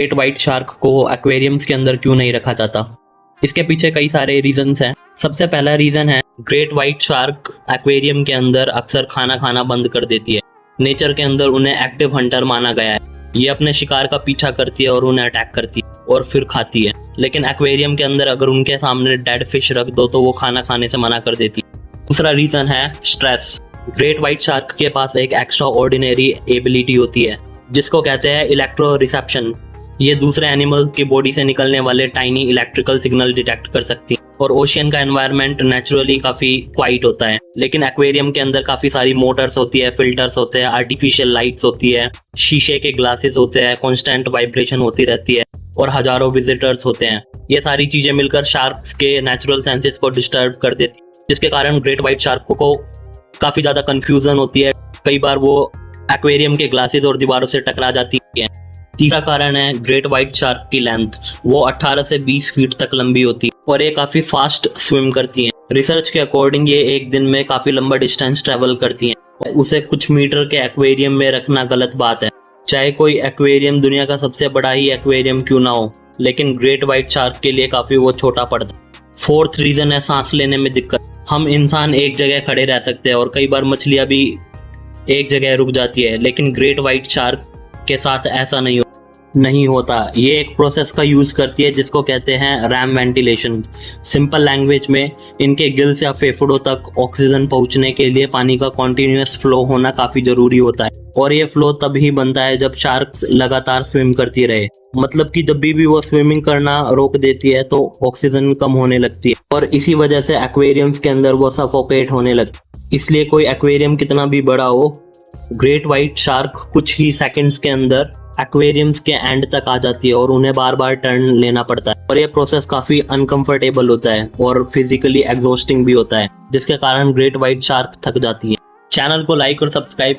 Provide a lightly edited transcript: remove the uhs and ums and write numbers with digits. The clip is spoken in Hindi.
ग्रेट व्हाइट शार्क को एक्वेरियम्स के अंदर क्यों नहीं रखा जाता? इसके पीछे कई सारे रीजंस हैं। सबसे पहला रीजन है, ग्रेट व्हाइट शार्क एक्वेरियम के अंदर अक्सर खाना खाना बंद कर देती है। नेचर के अंदर उन्हें एक्टिव हंटर माना गया है। ये अपने शिकार का पीछा करती है और उन्हें अटैक करती है और फिर खाती है। लेकिन एक्वेरियम के अंदर अगर उनके सामने डेड फिश रख दो तो वो खाना खाने से मना कर देती है। दूसरा रीजन है स्ट्रेस। ग्रेट व्हाइट शार्क के पास एक एक्स्ट्रा ऑर्डिनरी एबिलिटी होती है जिसको कहते हैं इलेक्ट्रो रिसेप्शन। ये दूसरे एनिमल की बॉडी से निकलने वाले टाइनी इलेक्ट्रिकल सिग्नल डिटेक्ट कर सकती है। और ओशियन का एनवायरनमेंट नेचुरली काफी क्वाइट होता है, लेकिन एक्वेरियम के अंदर काफी सारी मोटर्स होती है, फिल्टर्स होते हैं, आर्टिफिशियल लाइट्स होती है, शीशे के ग्लासेस होते हैं, कांस्टेंट वाइब्रेशन होती रहती है और हजारों विजिटर्स होते हैं। ये सारी चीजें मिलकर शार्क्स के नेचुरल सेंसेस को डिस्टर्ब कर देती है, जिसके कारण ग्रेट व्हाइट शार्क को काफी ज्यादा कंफ्यूजन होती है। कई बार वो एक्वेरियम के ग्लासेस और दीवारों से टकरा जाती है। तीसरा कारण है ग्रेट व्हाइट शार्क की लेंथ। वो 18 से 20 फीट तक लंबी होती है और ये काफी फास्ट स्विम करती हैं। रिसर्च के अकॉर्डिंग ये एक दिन में काफी लंबा डिस्टेंस ट्रेवल करती हैं। उसे कुछ मीटर के एक्वेरियम में रखना गलत बात है, चाहे कोई एक्वेरियम दुनिया का सबसे बड़ा ही एक्वेरियम क्यों ना हो, लेकिन ग्रेट व्हाइट शार्क के लिए काफी वो छोटा पड़ता है। फोर्थ रीजन है सांस लेने में दिक्कत। हम इंसान एक जगह खड़े रह सकते हैं और कई बार मछलियां भी एक जगह रुक जाती है, लेकिन ग्रेट व्हाइट शार्क के साथ ऐसा नहीं होता। ये एक प्रोसेस का यूज करती है जिसको कहते हैं रैम वेंटिलेशन। सिंपल लैंग्वेज में इनके गिल्स या फेफड़ों तक ऑक्सीजन पहुंचने के लिए पानी का कॉन्टिन्यूअस फ्लो होना काफी जरूरी होता है और ये फ्लो तभी बनता है जब शार्क्स लगातार स्विम करती रहे। मतलब कि जब भी वो स्विमिंग करना रोक देती है तो ऑक्सीजन कम होने लगती है और इसी वजह से एक्वेरियम्स के अंदर वो सफोकेट होने लगती है। इसलिए कोई एक्वेरियम कितना भी बड़ा हो, ग्रेट व्हाइट शार्क कुछ ही सेकंड्स के अंदर एक्वेरियम्स के एंड तक आ जाती है और उन्हें बार बार टर्न लेना पड़ता है और ये प्रोसेस काफी अनकंफर्टेबल होता है और फिजिकली एग्जॉस्टिंग भी होता है, जिसके कारण ग्रेट व्हाइट शार्क थक जाती है। चैनल को लाइक और सब्सक्राइब